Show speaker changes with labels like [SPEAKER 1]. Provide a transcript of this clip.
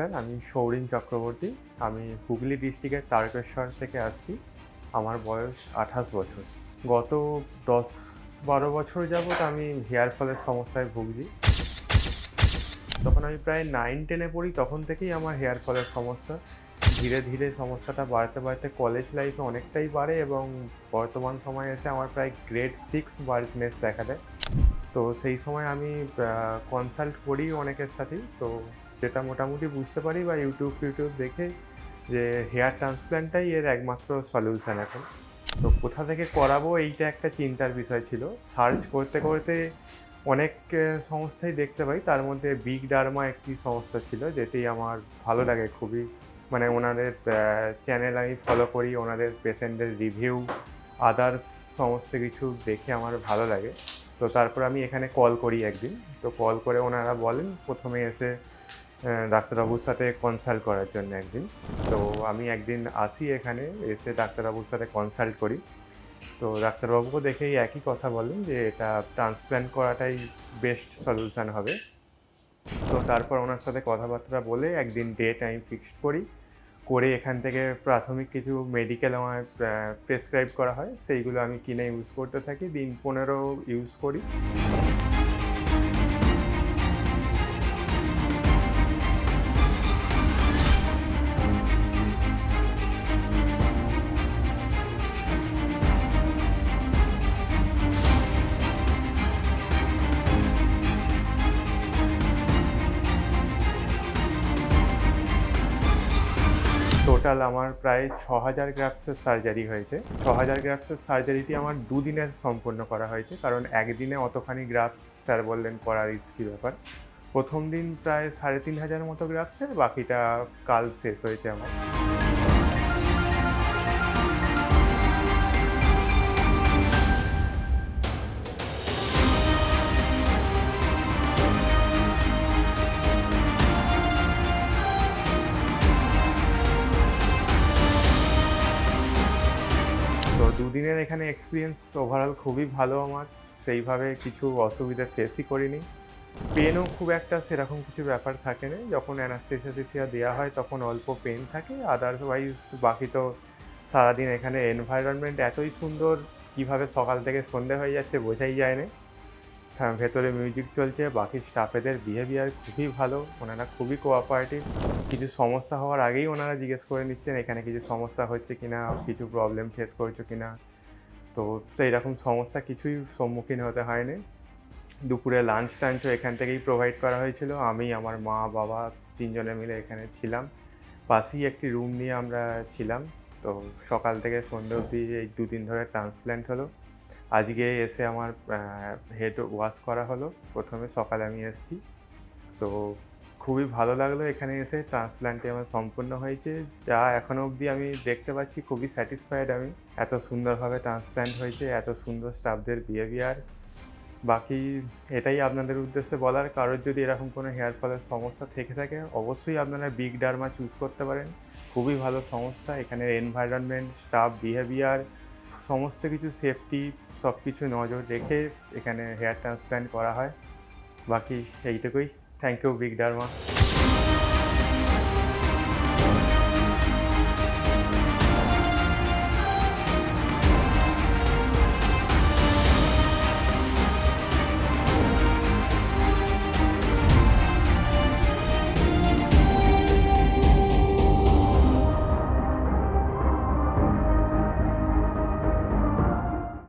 [SPEAKER 1] নমস্কার, আমি সৌরিন চক্রবর্তী। আমি হুগলি ডিস্ট্রিক্টের তারকেশ্বর থেকে আসছি। আমার বয়স ২৮ বছর। গত ১০-১২ বছর যাবৎ আমি হেয়ার ফলের সমস্যায় ভুগছি। যখন আমি প্রায় 9-10 এ পড়ি তখন থেকেই আমার হেয়ার ফলের সমস্যা। ধীরে, ধীরে সমস্যাটা বাড়তে, বাড়তে কলেজ লাইফে অনেকটাই বাড়ে এবং বর্তমান সময়ে এসে আমার প্রায় গ্রেড 6 বাল্ডনেস দেখা দেয়। তো সেই সময় আমি কনসাল্ট করি অনেকের সাথেই। তো যেটা মোটামুটি বুঝতে পারি বা ইউটিউব দেখে যে হেয়ার ট্রান্সপ্ল্যান্টটাই এর একমাত্র সলিউশন এখন। তো কোথা থেকে করাবো এইটা একটা চিন্তার বিষয় ছিল। সার্চ করতে, করতে অনেক সংস্থাই দেখতে পাই। তার মধ্যে বিগ ডার্মা একটি সংস্থা ছিল যেটি আমার ভালো লাগে খুবই। মানে ওনাদের চ্যানেল আমি ফলো করি, ওনাদের পেশেন্টের রিভিউ, আদার্স সমস্ত কিছু দেখে আমার ভালো লাগে। তো তারপর আমি এখানে কল করি একদিন। তো কল করে ওনারা বলেন ১ম এ এসে ডাক্তারবাবুর সাথে কনসাল্ট করার জন্য একদিন। তো আমি একদিন আসি এখানে, এসে ডাক্তারবাবুর সাথে কনসাল্ট করি। তো ডাক্তারবাবুও দেখেই একই কথা বলেন যে এটা ট্রান্সপ্ল্যান্ট করাটাই বেস্ট সলিউশন হবে। তো তারপর ওনার সাথে কথাবার্তা বলে একদিন ডেট আমি ফিক্সড করি। করে এখান থেকে প্রাথমিক কিছু মেডিকেল আমার প্রেসক্রাইব করা হয়। সেইগুলো আমি কিনে ইউজ করতে থাকি। দিন ১৫ ইউজ করি। টোটাল আমার প্রায় ৬,০০০ গ্রাফটসের সার্জারি হয়েছে। ৬,০০০ গ্রাফটসের সার্জারিটি আমার ২ দিনে সম্পন্ন করা হয়েছে। কারণ একদিনে অতখানি গ্রাফটস স্যার বললেন করা রিস্কি ব্যাপার। ১ম দিন প্রায় ৩,৫০০ মতো গ্রাফটসের, বাকিটা কাল শেষ হয়েছে আমার। তো দুদিনের এখানে এক্সপেরিয়েন্স ওভারঅল খুবই ভালো আমার। সেইভাবে কিছু অসুবিধা ফেসই করিনি। পেনও খুব একটা সেরকম কিছু ব্যাপার থাকে না। যখন অ্যানাস্থেসিয়া দেওয়া হয় তখন অল্প পেন থাকে। আদারওয়াইজ বাকি তো সারাদিন এখানে এনভায়রনমেন্ট এতই সুন্দর, কীভাবে সকাল থেকে সন্ধে হয়ে যাচ্ছে বোঝাই যায় না। ভেতরে মিউজিক চলছে, বাকি স্টাফেদের বিহেভিয়ার খুবই ভালো। ওনারা খুবই কোঅপারেটিভ। কিছু সমস্যা হওয়ার আগেই ওনারা জিজ্ঞেস করে নিচ্ছেন এখানে কিছু সমস্যা হচ্ছে কিনা, কিছু প্রবলেম ফেস করছো কিনা। তো সেইরকম সমস্যা কিছুই সম্মুখীন হতে হয়নি। দুপুরে লাঞ্চ-টাঞ্চও এখান থেকেই প্রোভাইড করা হয়েছিল। আমি, আমার মা, বাবা ৩ জনে মিলে এখানে ছিলাম। পাশেই একটি রুম নিয়ে আমরা ছিলাম। তো সকাল থেকে সন্ধ্যে অবধি এই ২ দিন ধরে ট্রান্সপ্ল্যান্ট হলো। আজকে এসে আমার হেড ওয়াশ করা হলো। ১ম এ সকালে আমি এসেছি। তো খুবই ভালো লাগলো এখানে এসে। ট্রান্সপ্ল্যান্টটি আমার সম্পূর্ণ হয়েছে। যা এখনো অবধি আমি দেখতে পাচ্ছি খুবই স্যাটিসফাইড আমি। এত সুন্দরভাবে ট্রান্সপ্ল্যান্ট হয়েছে, এত সুন্দর স্টাফদের বিহেভিয়ার। বাকি এটাই আপনাদের উদ্দেশ্যে বলার, কারোর যদি এরকম কোনো হেয়ার ফলের সমস্যা থেকে থাকে অবশ্যই আপনারা বিগ ডার্মা চুজ করতে পারেন। খুবই ভালো সংস্থা। এখানের এনভায়রনমেন্ট, স্টাফ বিহেভিয়ার, সমস্ত কিছু সেফটি সব কিছু নজর রেখে এখানে হেয়ার ট্রান্সপ্ল্যান্ট করা হয়। বাকি এইটুকুই। Thank you big derma.